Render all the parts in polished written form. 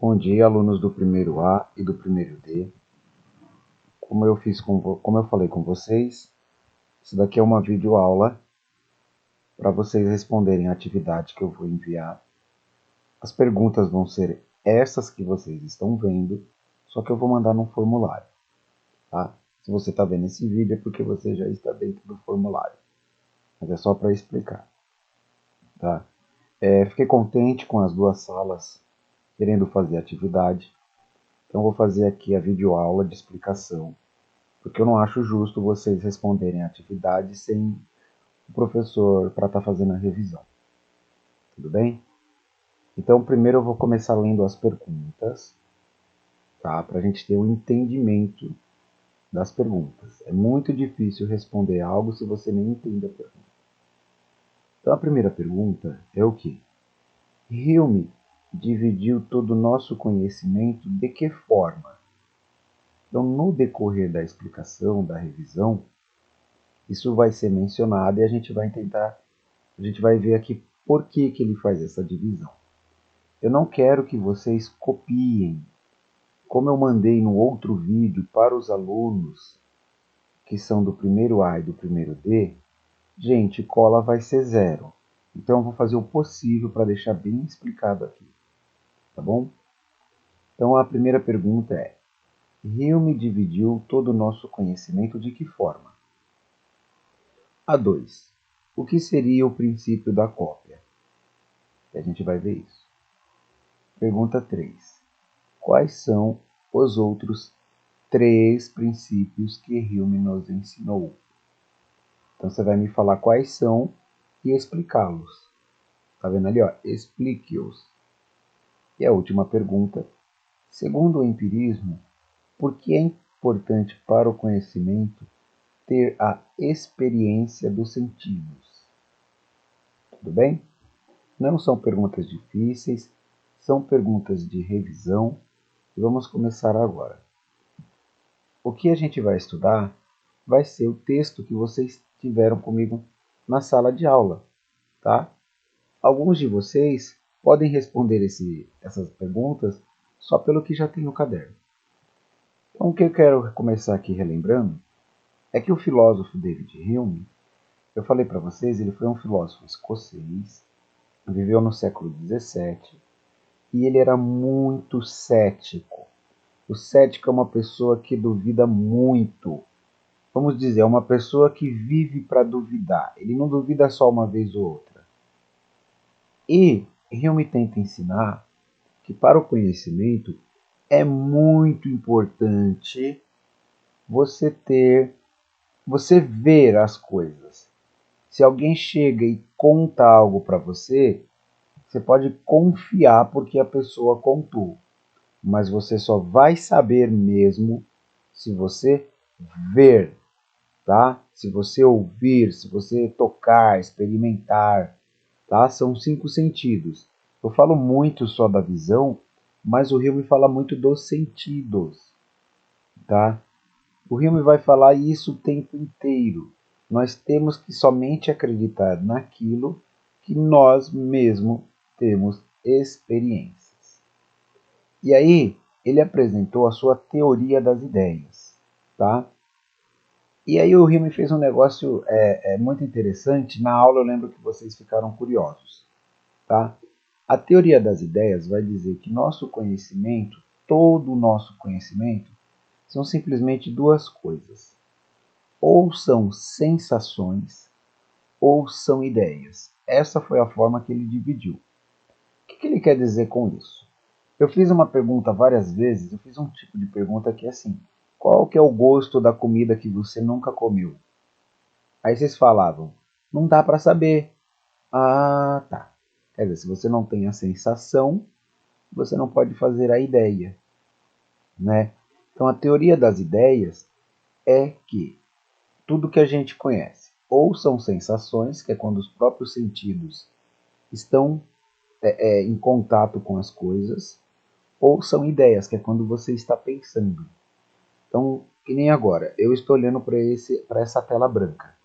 Bom dia, alunos do primeiro A e do primeiro D. Como eu falei com vocês, isso daqui é uma videoaula para vocês responderem a atividade que eu vou enviar. As perguntas vão ser essas que vocês estão vendo, só que eu vou mandar num formulário, tá? Se você está vendo esse vídeo é porque você já está dentro do formulário, mas é só para explicar, tá? Fiquei contente com as duas salas querendo fazer atividade, então vou fazer aqui a videoaula de explicação, porque eu não acho justo vocês responderem a atividade sem o professor para estar fazendo a revisão. Tudo bem? Então, primeiro eu vou começar lendo as perguntas, tá? Para a gente ter um entendimento das perguntas. É muito difícil responder algo se você nem entende a pergunta. Então, a primeira pergunta é o quê? Hume dividiu todo o nosso conhecimento de que forma? Então, no decorrer da explicação, da revisão, isso vai ser mencionado e a gente vai ver aqui por que ele faz essa divisão. Eu não quero que vocês copiem, como eu mandei no outro vídeo para os alunos que são do primeiro A e do primeiro D, gente, cola vai ser 0. Então eu vou fazer o possível para deixar bem explicado aqui, tá bom? Então a primeira pergunta é: Hume dividiu todo o nosso conhecimento de que forma? A 2. O que seria o princípio da cópia? A gente vai ver isso. Pergunta 3. Quais são os outros 3 princípios que Hume nos ensinou? Então você vai me falar quais são e explicá-los. Tá vendo ali, ó? Explique-os. E a última pergunta. Segundo o empirismo, por que é importante para o conhecimento ter a experiência dos sentidos? Tudo bem? Não são perguntas difíceis, são perguntas de revisão. E vamos começar agora. O que a gente vai estudar vai ser o texto que vocês tiveram comigo na sala de aula, tá? Alguns de vocês podem responder essas perguntas só pelo que já tem no caderno. Então, o que eu quero começar aqui relembrando é que o filósofo David Hume, eu falei para vocês, ele foi um filósofo escocês, viveu no século XVII e ele era muito cético. O cético é uma pessoa que duvida muito. Vamos dizer, é uma pessoa que vive para duvidar. Ele não duvida só uma vez ou outra. E Hume tenta ensinar que para o conhecimento é muito importante você ver as coisas. Se alguém chega e conta algo para você, você pode confiar porque a pessoa contou, mas você só vai saber mesmo se você ver, tá? Se você ouvir, se você tocar, experimentar, tá? São 5 sentidos. Eu falo muito só da visão, mas o Hume fala muito dos sentidos, tá? O Hume vai falar isso o tempo inteiro. Nós temos que somente acreditar naquilo que nós mesmos temos experiências. E aí, ele apresentou a sua teoria das ideias, tá? E aí o Hume fez um negócio muito interessante. Na aula eu lembro que vocês ficaram curiosos, tá? A teoria das ideias vai dizer que nosso conhecimento, todo o nosso conhecimento, são simplesmente duas coisas. Ou são sensações, ou são ideias. Essa foi a forma que ele dividiu. O que ele quer dizer com isso? Eu fiz uma pergunta várias vezes, eu fiz um tipo de pergunta que é assim: qual que é o gosto da comida que você nunca comeu? Aí vocês falavam, não dá para saber. Ah, tá. Quer dizer, se você não tem a sensação, você não pode fazer a ideia, né? Então a teoria das ideias é que tudo que a gente conhece ou são sensações, que é quando os próprios sentidos estão em contato com as coisas, ou são ideias, que é quando você está pensando. Então, que nem agora, eu estou olhando para essa tela branca,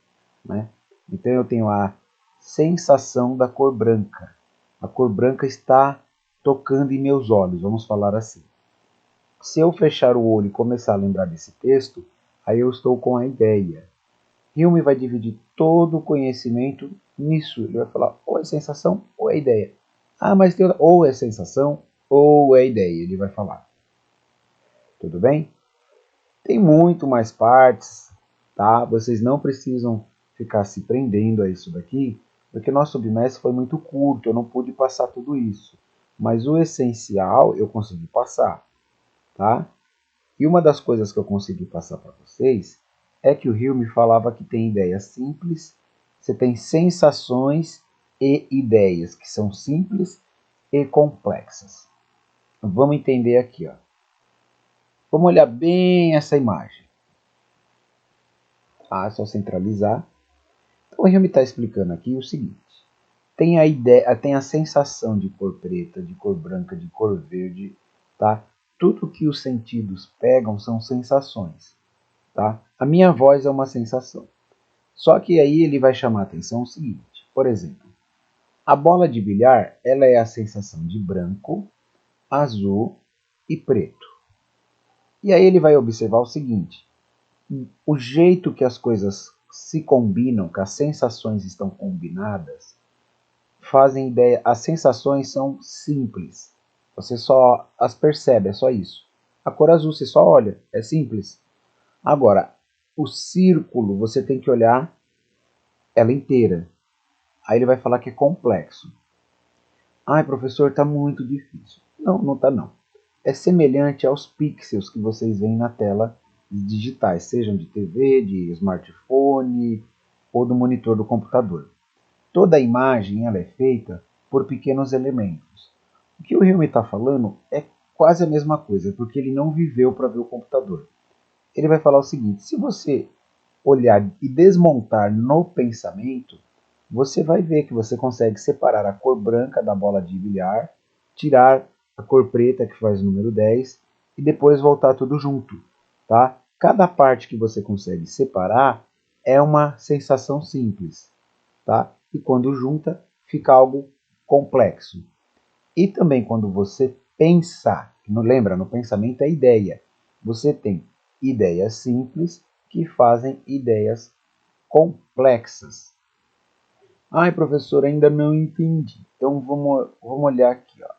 né? Então eu tenho a sensação da cor branca. A cor branca está tocando em meus olhos, vamos falar assim. Se eu fechar o olho e começar a lembrar desse texto, aí eu estou com a ideia. Hume vai dividir todo o conhecimento nisso. Ele vai falar ou é sensação ou é ideia. Ah, mas tem outra, ou é sensação ou é ideia, ele vai falar. Tudo bem? Tem muito mais partes, tá? Vocês não precisam ficar se prendendo a isso daqui, porque nosso bimestre foi muito curto, eu não pude passar tudo isso. Mas o essencial eu consegui passar, tá? E uma das coisas que eu consegui passar para vocês é que o Hume falava que tem ideias simples, você tem sensações e ideias que são simples e complexas. Vamos entender aqui, ó. Vamos olhar bem essa imagem. Ah, é só centralizar. Então o Hume está explicando aqui o seguinte. Tem a ideia, tem a sensação de cor preta, de cor branca, de cor verde, tá? Tudo que os sentidos pegam são sensações, tá? A minha voz é uma sensação. Só que aí ele vai chamar a atenção o seguinte, por exemplo, a bola de bilhar, ela é a sensação de branco, azul e preto. E aí ele vai observar o seguinte, o jeito que as coisas se combinam, que as sensações estão combinadas, fazem ideia, as sensações são simples. Você só as percebe, é só isso. A cor azul você só olha, é simples. Agora, o círculo você tem que olhar ela inteira. Aí ele vai falar que é complexo. Ai, professor, está muito difícil. Não, não está não. É semelhante aos pixels que vocês veem na tela digitais, sejam de TV, de smartphone ou do monitor do computador. Toda a imagem ela é feita por pequenos elementos. O que o Hume está falando é quase a mesma coisa, porque ele não viveu para ver o computador. Ele vai falar o seguinte, se você olhar e desmontar no pensamento, você vai ver que você consegue separar a cor branca da bola de bilhar, tirar a cor preta, que faz o número 10, e depois voltar tudo junto. Tá? Cada parte que você consegue separar é uma sensação simples. Tá? E quando junta, fica algo complexo. E também quando você pensa, não lembra, no pensamento é ideia. Você tem ideias simples que fazem ideias complexas. Ai, professor, ainda não entendi. Então vamos olhar aqui. Ó.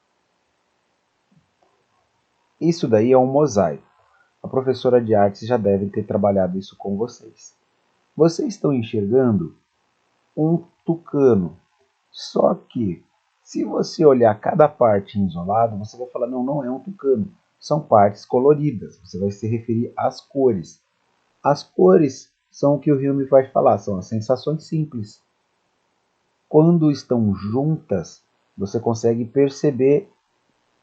Isso daí é um mosaico. A professora de artes já deve ter trabalhado isso com vocês. Vocês estão enxergando um tucano. Só que, se você olhar cada parte em isolado, você vai falar, não, não é um tucano. São partes coloridas. Você vai se referir às cores. As cores são o que o Hume vai falar, são as sensações simples. Quando estão juntas, você consegue perceber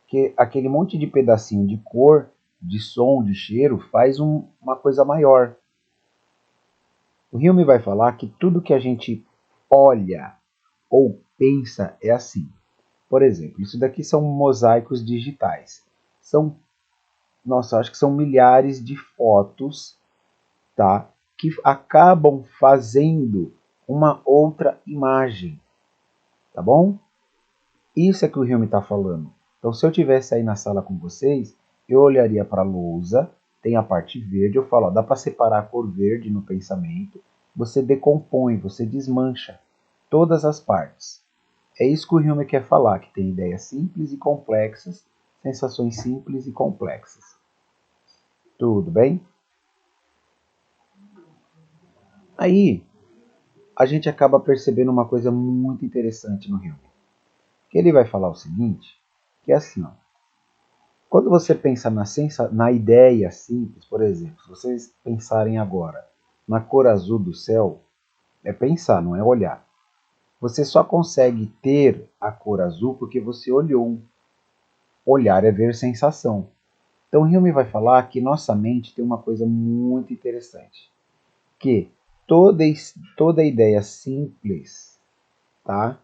que aquele monte de pedacinho de cor, de som, de cheiro, faz uma coisa maior. O Hume vai falar que tudo que a gente olha ou pensa é assim. Por exemplo, isso daqui são mosaicos digitais. São, nossa, acho que são milhares de fotos, tá? Que acabam fazendo uma outra imagem, tá bom? Isso é que o Hume está falando. Então, se eu tivesse aí na sala com vocês, eu olharia para a lousa, tem a parte verde, eu falo, ó, dá para separar a cor verde no pensamento, você decompõe, você desmancha todas as partes. É isso que o Hume quer falar, que tem ideias simples e complexas, sensações simples e complexas. Tudo bem? Aí, a gente acaba percebendo uma coisa muito interessante no Hume. Que ele vai falar o seguinte, que é assim, ó, quando você pensa na ideia simples, por exemplo, se vocês pensarem agora na cor azul do céu, é pensar, não é olhar. Você só consegue ter a cor azul porque você olhou. Olhar é ver sensação. Então Hume vai falar que nossa mente tem uma coisa muito interessante, que toda, toda ideia simples, tá,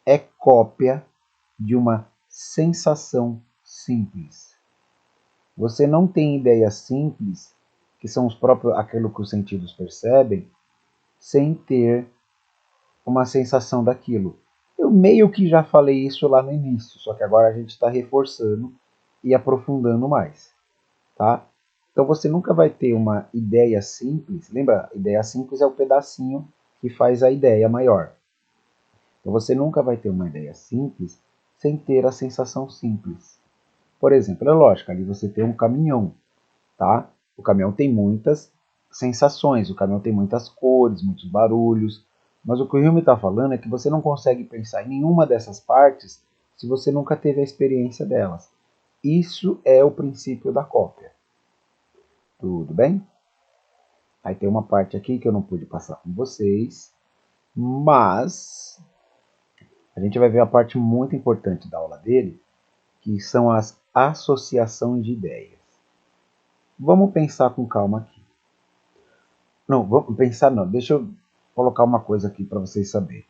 é cópia de uma sensação simples. Você não tem ideias simples, que são os próprios, aquilo que os sentidos percebem, sem ter uma sensação daquilo. Eu meio que já falei isso lá no início, só que agora a gente está reforçando e aprofundando mais, tá? Então você nunca vai ter uma ideia simples. Lembra, ideia simples é o pedacinho que faz a ideia maior. Então você nunca vai ter uma ideia simples sem ter a sensação simples. Por exemplo, é lógico, ali você tem um caminhão, tá? O caminhão tem muitas sensações, o caminhão tem muitas cores, muitos barulhos, mas o que o Hume está falando é que você não consegue pensar em nenhuma dessas partes se você nunca teve a experiência delas. Isso é o princípio da cópia. Tudo bem? Aí tem uma parte aqui que eu não pude passar com vocês, mas a gente vai ver a parte muito importante da aula dele, que são as associações de ideias. Vamos pensar com calma aqui. Não, vamos pensar não. Deixa eu colocar uma coisa aqui para vocês saberem.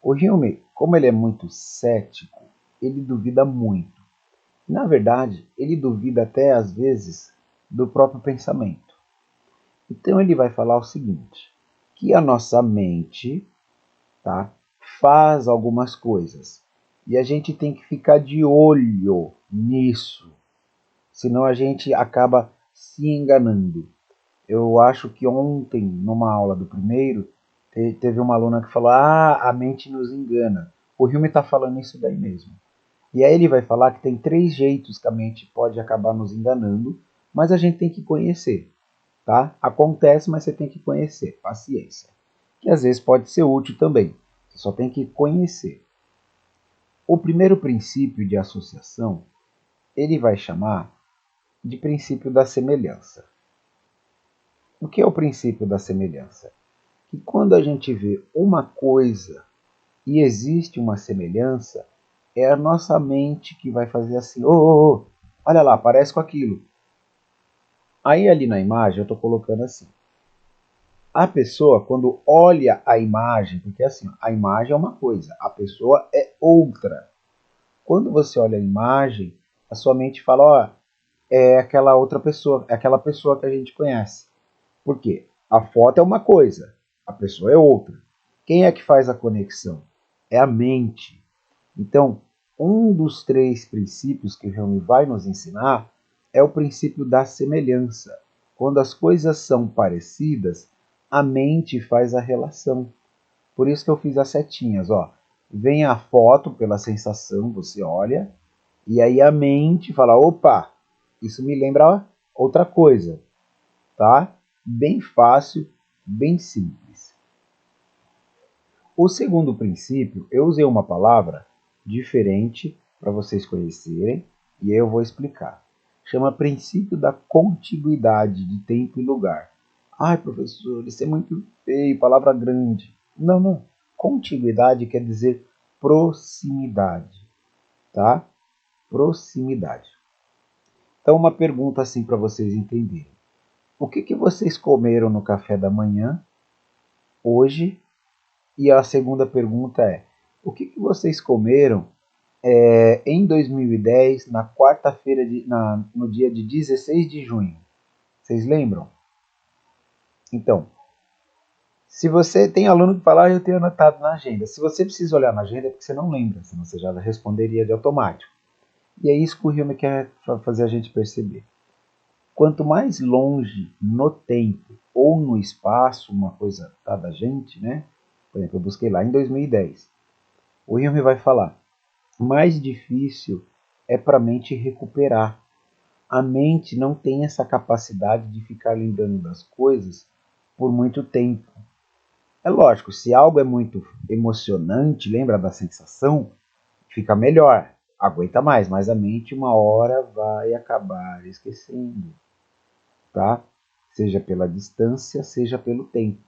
O Hume, como ele é muito cético, ele duvida muito. Na verdade, ele duvida até às vezes do próprio pensamento. Então ele vai falar o seguinte, que a nossa mente, tá, faz algumas coisas e a gente tem que ficar de olho nisso, senão a gente acaba se enganando. Eu acho que ontem, numa aula do primeiro, teve uma aluna que falou: a mente nos engana. O Hume está falando isso daí mesmo. E aí ele vai falar que tem 3 jeitos que a mente pode acabar nos enganando, mas a gente tem que conhecer, tá? Acontece, mas você tem que conhecer, paciência. Que às vezes pode ser útil também, você só tem que conhecer. O primeiro princípio de associação, ele vai chamar de princípio da semelhança. O que é o princípio da semelhança? Que quando a gente vê uma coisa e existe uma semelhança, é a nossa mente que vai fazer assim, olha lá, parece com aquilo. Aí ali na imagem eu estou colocando assim, a pessoa quando olha a imagem, porque assim, a imagem é uma coisa, a pessoa é outra. Quando você olha a imagem, a sua mente fala, ó, é aquela outra pessoa, é aquela pessoa que a gente conhece. Por quê? A foto é uma coisa, a pessoa é outra. Quem é que faz a conexão? É a mente. Então, um dos 3 princípios que o Hume vai nos ensinar é o princípio da semelhança. Quando as coisas são parecidas, a mente faz a relação. Por isso que eu fiz as setinhas, ó. Vem a foto pela sensação, você olha, e aí a mente fala, opa, isso me lembra outra coisa, tá? Bem fácil, bem simples. O segundo princípio, eu usei uma palavra diferente para vocês conhecerem, e aí eu vou explicar. Chama princípio da contiguidade de tempo e lugar. Ai, professor, isso é muito feio, palavra grande. Não, não. Contiguidade quer dizer proximidade, tá? Proximidade. Então, uma pergunta assim para vocês entenderem. O que vocês comeram no café da manhã hoje? E a segunda pergunta é, o que vocês comeram em 2010, na quarta-feira, no dia de 16 de junho? Vocês lembram? Então, se você tem aluno que fala, eu tenho anotado na agenda. Se você precisa olhar na agenda é porque você não lembra, senão você já responderia de automático. E é isso que o Hume quer fazer a gente perceber. Quanto mais longe no tempo ou no espaço uma coisa está da gente, né? Por exemplo, eu busquei lá em 2010. O Hume vai falar, mais difícil é para a mente recuperar. A mente não tem essa capacidade de ficar lembrando das coisas por muito tempo. É lógico, se algo é muito emocionante, lembra da sensação, fica melhor, aguenta mais, mas a mente uma hora vai acabar esquecendo, tá? Seja pela distância, seja pelo tempo.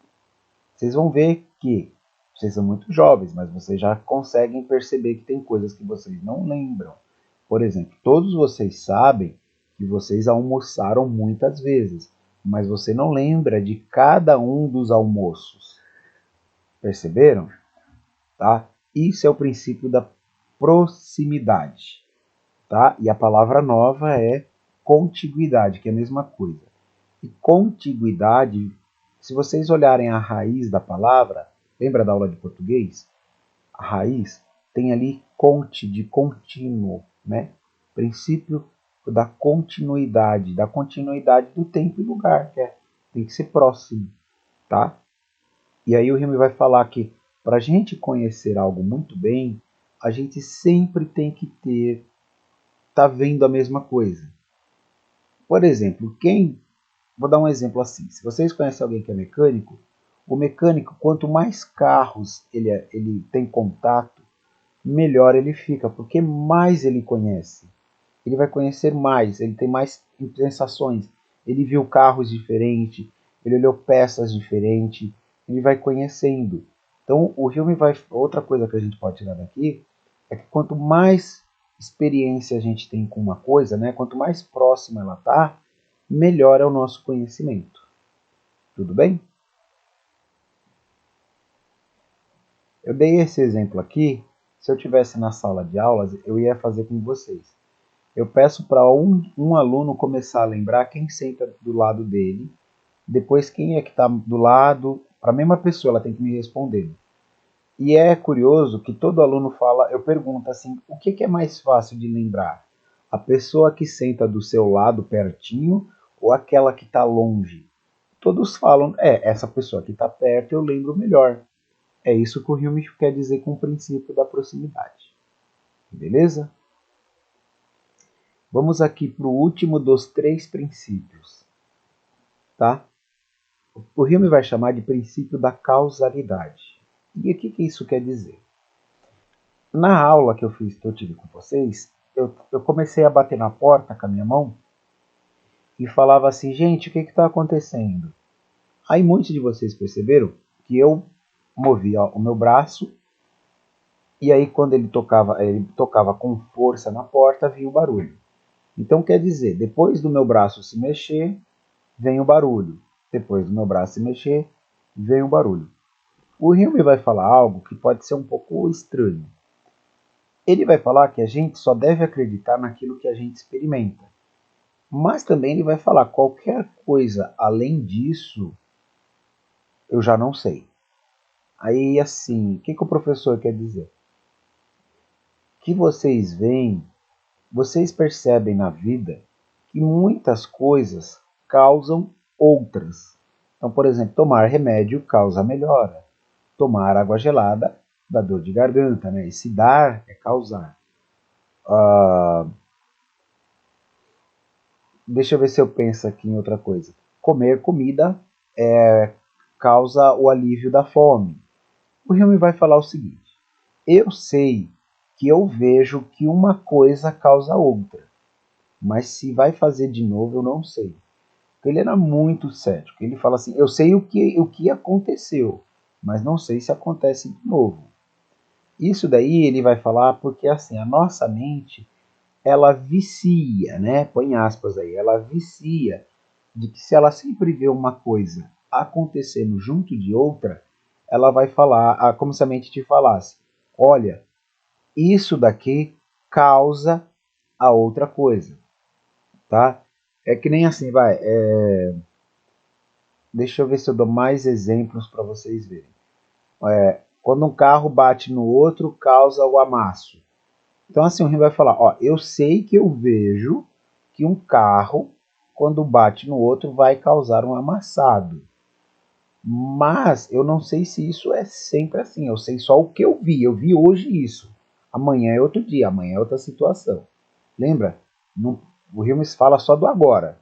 Vocês vão ver que vocês são muito jovens, mas vocês já conseguem perceber que tem coisas que vocês não lembram. Por exemplo, todos vocês sabem que vocês almoçaram muitas vezes, mas você não lembra de cada um dos almoços. Perceberam? Tá? Isso é o princípio da proximidade. Tá? E a palavra nova é contiguidade, que é a mesma coisa. E contiguidade, se vocês olharem a raiz da palavra, lembra da aula de português? A raiz tem ali conte, de contínuo, né? Princípio da continuidade do tempo e lugar, tem que ser próximo, tá? E aí o Hume vai falar que para a gente conhecer algo muito bem, a gente sempre tem que tá vendo a mesma coisa. Por exemplo, vou dar um exemplo assim, se vocês conhecem alguém que é mecânico, o mecânico, quanto mais carros ele tem contato, melhor ele fica, porque mais ele conhece. Ele vai conhecer mais, ele tem mais sensações. Ele viu carros diferentes, ele olhou peças diferentes, ele vai conhecendo. Então, o Hume outra coisa que a gente pode tirar daqui é que quanto mais experiência a gente tem com uma coisa, né, quanto mais próxima ela está, melhor é o nosso conhecimento. Tudo bem? Eu dei esse exemplo aqui. Se eu tivesse na sala de aulas, eu ia fazer com vocês. Eu peço para um aluno começar a lembrar quem senta do lado dele, depois quem é que está do lado, para a mesma pessoa, ela tem que me responder. E é curioso que todo aluno fala, eu pergunto assim, o que é mais fácil de lembrar? A pessoa que senta do seu lado pertinho ou aquela que está longe? Todos falam, essa pessoa que está perto eu lembro melhor. É isso que o Hume quer dizer com o princípio da proximidade. Beleza? Vamos aqui para o último dos 3 princípios. Tá? O Hume vai chamar de princípio da causalidade. E o que isso quer dizer? Na aula que eu tive com vocês, eu comecei a bater na porta com a minha mão e falava assim, gente, o que está acontecendo? Aí muitos de vocês perceberam que eu movia o meu braço e aí quando ele tocava com força na porta, vinha o barulho. Então quer dizer, depois do meu braço se mexer, vem o barulho. Depois do meu braço se mexer, vem o barulho. O Hume vai falar algo que pode ser um pouco estranho. Ele vai falar que a gente só deve acreditar naquilo que a gente experimenta. Mas também ele vai falar qualquer coisa além disso, eu já não sei. Aí assim, o que o professor quer dizer? Que vocês veem, vocês percebem na vida que muitas coisas causam outras. Então, por exemplo, tomar remédio causa melhora. Tomar água gelada dá dor de garganta, né? Esse dar é causar. Deixa eu ver se eu penso aqui em outra coisa. Comer comida causa o alívio da fome. O Hume vai falar o seguinte: eu sei que eu vejo que uma coisa causa outra, mas se vai fazer de novo eu não sei. Ele era muito cético. Ele fala assim: eu sei o que aconteceu, mas não sei se acontece de novo. Isso daí ele vai falar porque assim, a nossa mente, ela vicia, né? Põe aspas aí, ela vicia de que se ela sempre vê uma coisa acontecendo junto de outra, ela vai falar, como se a mente te falasse: olha, isso daqui causa a outra coisa, tá? É que nem assim, deixa eu ver se eu dou mais exemplos para vocês verem. Quando um carro bate no outro, causa o amasso. Então assim, o Rim vai falar, ó, eu sei que eu vejo que um carro, quando bate no outro, vai causar um amassado. Mas eu não sei se isso é sempre assim. Eu sei só o que eu vi. Eu vi hoje isso. Amanhã é outro dia, amanhã é outra situação. Lembra? O Hilmes fala só do agora.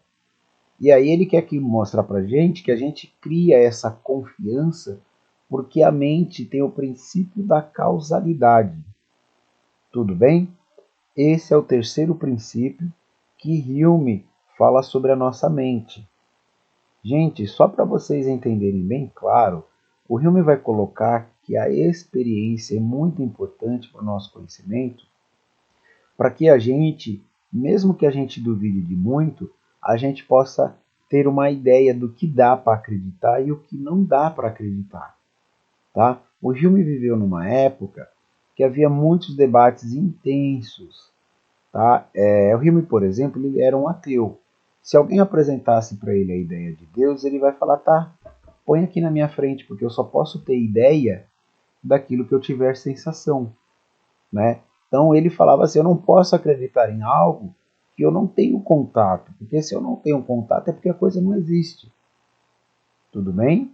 E aí ele quer que mostrar pra gente que a gente cria essa confiança porque a mente tem o princípio da causalidade. Tudo bem? Esse é o terceiro princípio que Hume fala sobre a nossa mente. Gente, só para vocês entenderem bem claro, o Hume vai colocar que a experiência é muito importante para o nosso conhecimento, para que a gente, mesmo que a gente duvide de muito, a gente possa ter uma ideia do que dá para acreditar e o que não dá para acreditar. Tá? O Hume viveu numa época que havia muitos debates intensos. Tá? O Hume, por exemplo, ele era um ateu. Se alguém apresentasse para ele a ideia de Deus, ele vai falar, tá, põe aqui na minha frente, porque eu só posso ter ideia daquilo que eu tiver sensação. né? Então ele falava assim, eu não posso acreditar em algo que eu não tenho contato, porque se eu não tenho contato é porque a coisa não existe. Tudo bem?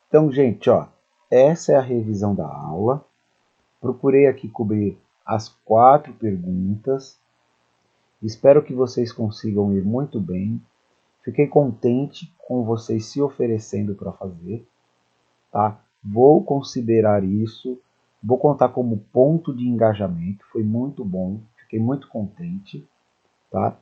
Então, gente, ó, essa é a revisão da aula. Procurei aqui cobrir as 4 perguntas. Espero que vocês consigam ir muito bem. Fiquei contente com vocês se oferecendo para fazer, tá? Vou considerar isso, vou contar como ponto de engajamento, foi muito bom, fiquei muito contente, tá?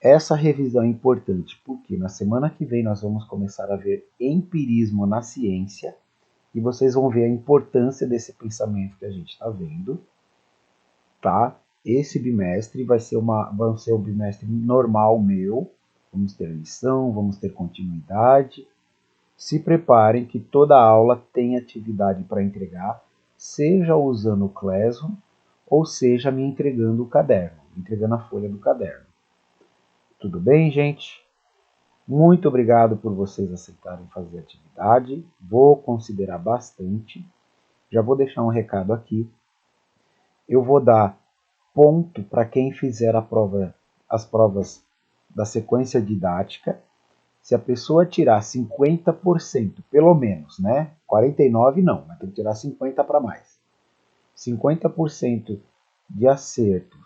Essa revisão é importante porque na semana que vem nós vamos começar a ver empirismo na ciência e vocês vão ver a importância desse pensamento que a gente está vendo, tá? Esse bimestre vai ser um bimestre normal meu, vamos ter lição, vamos ter continuidade. Se preparem que toda aula tem atividade para entregar, seja usando o Classroom ou seja me entregando o caderno, entregando a folha do caderno. Tudo bem, gente? Muito obrigado por vocês aceitarem fazer a atividade. Vou considerar bastante. Já vou deixar um recado aqui. Eu vou dar ponto para quem fizer as provas da sequência didática. Se a pessoa tirar 50%, pelo menos, né? 49 não, mas tem que tirar 50 para mais. 50% de acertos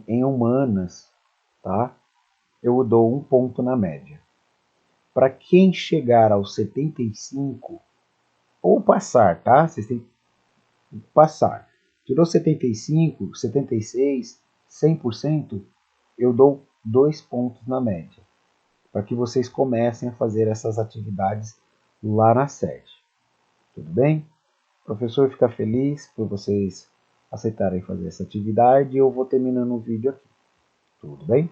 em humanas, tá? Eu dou um ponto na média. Para quem chegar aos 75 ou passar, tá? Vocês têm que passar. Tirou 75, 76, 100%, eu dou 2 pontos na média, para que vocês comecem a fazer essas atividades lá na sede. Tudo bem? O professor fica feliz por vocês aceitarem fazer essa atividade e eu vou terminando o vídeo aqui. Tudo bem?